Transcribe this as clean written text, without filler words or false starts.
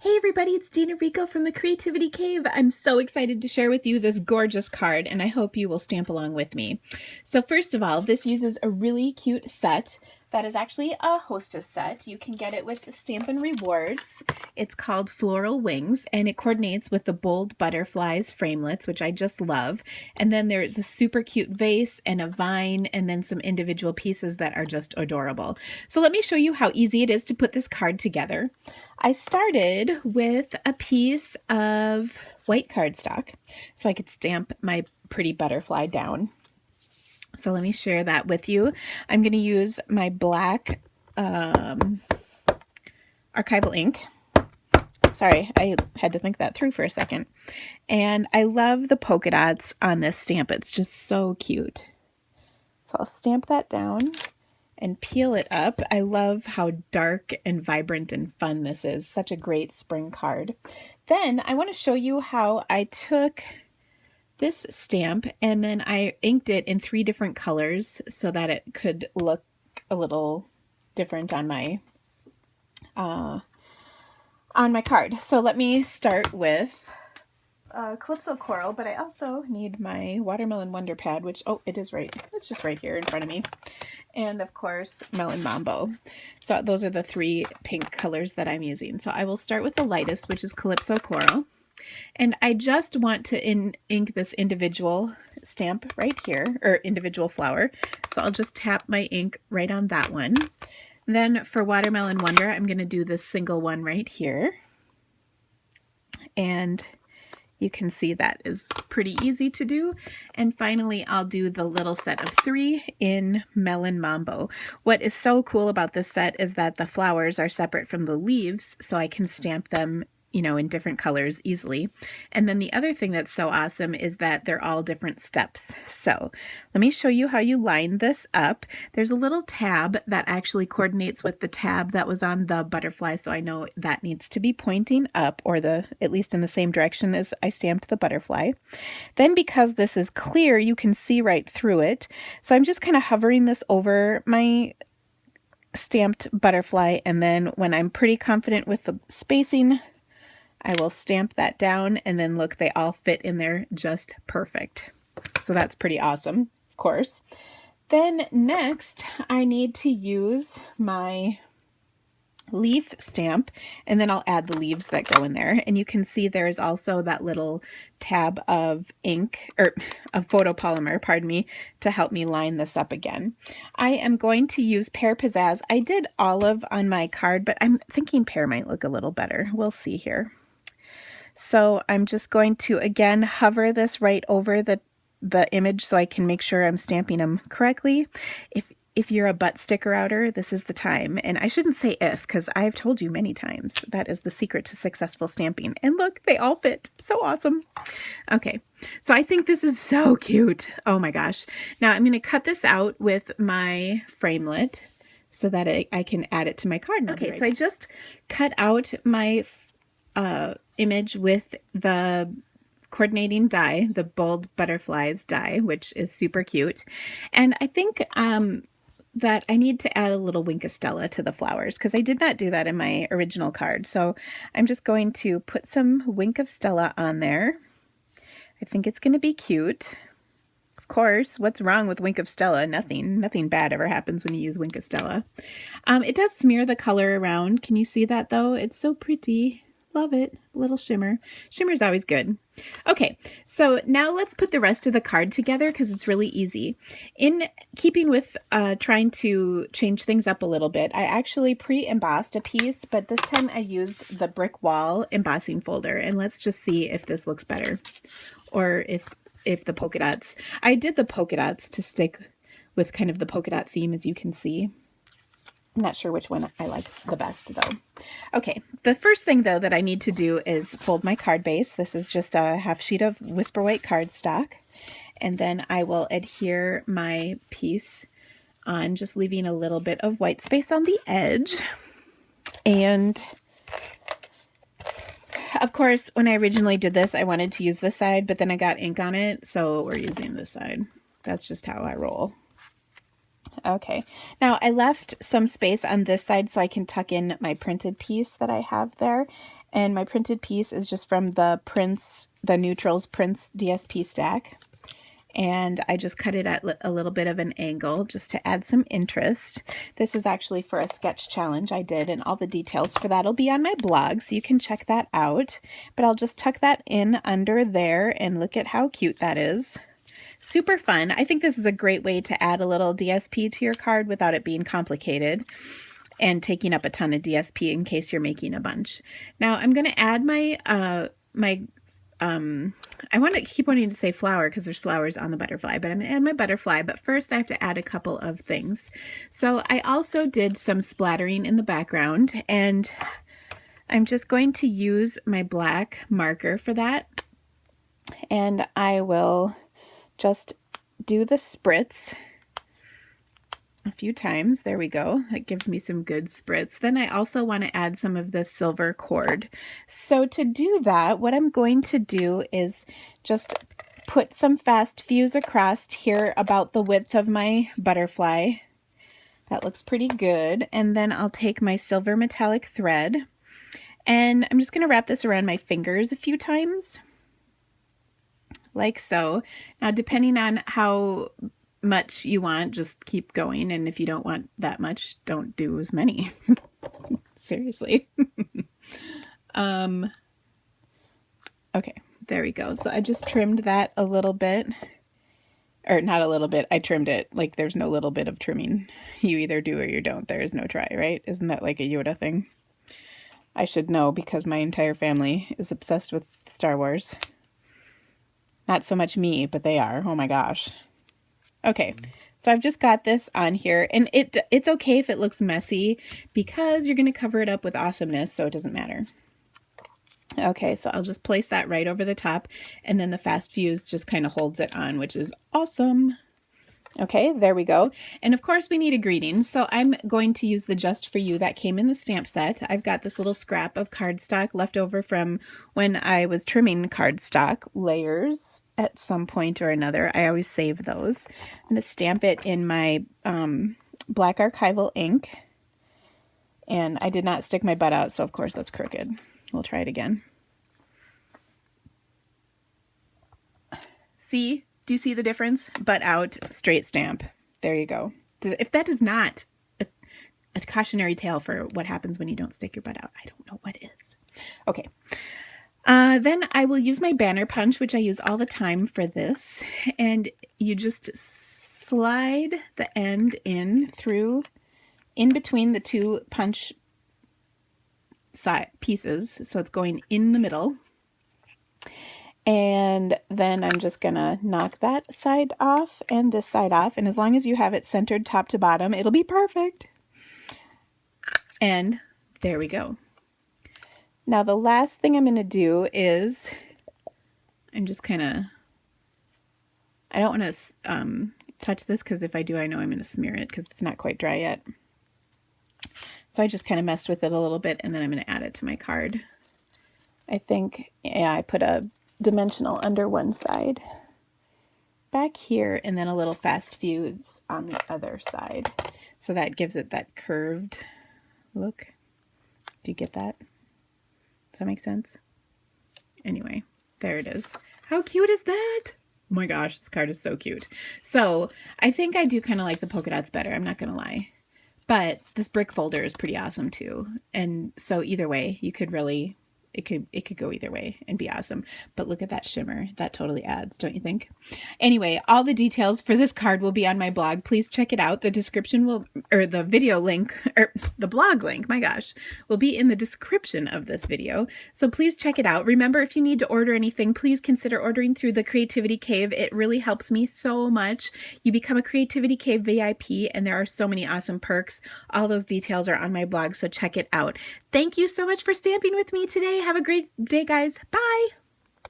Hey everybody, it's Dina Rico from the Creativity Cave. I'm so excited to share with you this gorgeous card, and I hope you will stamp along with me. So first of all, this uses a really cute set that is actually a hostess set. You can get it with Stampin' Rewards. It's called Floral Wings, and it coordinates with the Bold Butterflies framelits, which I just love. And then there's a super cute vase and a vine, and then some individual pieces that are just adorable. So let me show you how easy it is to put this card together. I started with a piece of white cardstock so I could stamp my pretty butterfly down. So let me share that with you. I'm going to use my black archival ink. Sorry, I had to think that through for a second. And I love the polka dots on this stamp. It's just so cute. So I'll stamp that down and peel it up. I love how dark and vibrant and fun this is. Such a great spring card. Then I want to show you how I took this stamp and then I inked it in 3 different colors so that it could look a little different on my card. So let me start with Calypso Coral, but I also need my Watermelon Wonder Pad, which, oh, it is right. It's just right here in front of me. And of course, Melon Mambo. So those are the 3 pink colors that I'm using. So I will start with the lightest, which is Calypso Coral. And I just want to ink this individual stamp right here, or individual flower. So I'll just tap my ink right on that one. Then for Watermelon Wonder, I'm going to do this single one right here. And you can see that is pretty easy to do. And finally, I'll do the little set of 3 in Melon Mambo. What is so cool about this set is that the flowers are separate from the leaves, so I can stamp them, you know, in different colors easily. And then the other thing that's so awesome is that they're all different steps. So let me show you how you line this up. There's a little tab that actually coordinates with the tab that was on the butterfly, so I know that needs to be pointing up, or at least in the same direction as I stamped the butterfly. Then because this is clear, you can see right through it. So I'm just kind of hovering this over my stamped butterfly, and then when I'm pretty confident with the spacing, I will stamp that down, and then look, they all fit in there just perfect. So that's pretty awesome, of course. Then next, I need to use my leaf stamp, and then I'll add the leaves that go in there. And you can see there's also that little tab of ink, or of photopolymer, pardon me, to help me line this up again. I am going to use Pear Pizzazz. I did olive on my card, but I'm thinking pear might look a little better. We'll see here. So I'm just going to, again, hover this right over the image so I can make sure I'm stamping them correctly. If you're a butt sticker outer, this is the time. And I shouldn't say if, because I've told you many times that is the secret to successful stamping. And look, they all fit. So awesome. Okay, so I think this is so cute. Oh my gosh. Now I'm going to cut this out with my framelit so that I can add it to my card. Okay, so I just cut out my image with the coordinating die, the Bold Butterflies die, which is super cute. And I think that I need to add a little Wink of Stella to the flowers, because I did not do that in my original card. So I'm just going to put some Wink of Stella on there. I think it's going to be cute. Of course, what's wrong with Wink of Stella? Nothing bad ever happens when you use Wink of Stella. It does smear the color around. Can you see that though? It's so pretty. Love it. A little shimmer. Shimmer's always good. Okay, so now let's put the rest of the card together because it's really easy. In keeping with trying to change things up a little bit, I actually pre-embossed a piece, but this time I used the Brick Wall embossing folder, and let's just see if this looks better, or if the polka dots. I did the polka dots to stick with kind of the polka dot theme, as you can see. I'm not sure which one I like the best though. Okay, the first thing though that I need to do is fold my card base. This is just a half sheet of Whisper White cardstock. And then I will adhere my piece on, just leaving a little bit of white space on the edge. And of course, when I originally did this, I wanted to use this side, but then I got ink on it, so we're using this side. That's just how I roll. Okay, now I left some space on this side so I can tuck in my printed piece that I have there. And my printed piece is just from the Neutrals Prints DSP stack. And I just cut it at a little bit of an angle just to add some interest. This is actually for a sketch challenge I did, and all the details for that will be on my blog, so you can check that out. But I'll just tuck that in under there, and look at how cute that is. Super fun. I think this is a great way to add a little DSP to your card without it being complicated and taking up a ton of DSP in case you're making a bunch. Now I'm going to add my I want to keep wanting to say flower because there's flowers on the butterfly, but I'm going to add my butterfly. But first I have to add a couple of things. So I also did some splattering in the background, and I'm just going to use my black marker for that. And I will just do the spritz a few times. There we go. That gives me some good spritz. Then I also want to add some of the silver cord. So to do that, what I'm going to do is just put some fast fuse across here about the width of my butterfly. That looks pretty good. And then I'll take my silver metallic thread, and I'm just going to wrap this around my fingers a few times, like so. Now, depending on how much you want, just keep going, and if you don't want that much, don't do as many. Seriously. Okay, there we go. So I just trimmed that a little bit, or not a little bit, I trimmed it. Like, there's no little bit of trimming. You either do or you don't. There is no try, right? Isn't that like a Yoda thing? I should know because my entire family is obsessed with Star Wars. Not so much me, but they are. Oh my gosh. Okay, so I've just got this on here, and it's okay if it looks messy because you're going to cover it up with awesomeness, so it doesn't matter. Okay, so I'll just place that right over the top, and then the fast fuse just kind of holds it on, which is awesome. Okay, there we go. And of course we need a greeting, so I'm going to use the Just For You that came in the stamp set. I've got this little scrap of cardstock left over from when I was trimming cardstock layers at some point or another. I always save those. I'm going to stamp it in my black archival ink. And I did not stick my butt out, so of course that's crooked. We'll try it again. See? Do you see the difference? Butt out, straight stamp. There you go. If that is not a cautionary tale for what happens when you don't stick your butt out, I don't know what is. Okay. Then I will use my banner punch, which I use all the time for this. And you just slide the end in between the two punch side pieces. So it's going in the middle. And then I'm just gonna knock that side off and this side off. And as long as you have it centered top to bottom, it'll be perfect. And there we go. Now the last thing I'm gonna do is, I'm just kind of, I don't want to touch this because if I do, I know I'm gonna smear it because it's not quite dry yet. So I just kind of messed with it a little bit, and then I'm gonna add it to my card. I think, yeah, I put a dimensional under one side back here, and then a little fast fuse on the other side, so that gives it that curved look. Do you get that? Does that make sense? Anyway, there it is. How cute is that? Oh my gosh, this card is so cute. So I think I do kind of like the polka dots better, I'm not gonna lie, but this brick folder is pretty awesome too. And so either way, you could really, it could go either way and be awesome. But look at that shimmer. That totally adds, don't you think? Anyway, all the details for this card will be on my blog. Please check it out. The description will, or the video link, or the blog link, my gosh, will be in the description of this video. So please check it out. Remember, if you need to order anything, please consider ordering through the Creativity Cave. It really helps me so much. You become a Creativity Cave VIP, and there are so many awesome perks. All those details are on my blog, so check it out. Thank you so much for stamping with me today. Have a great day, guys. Bye.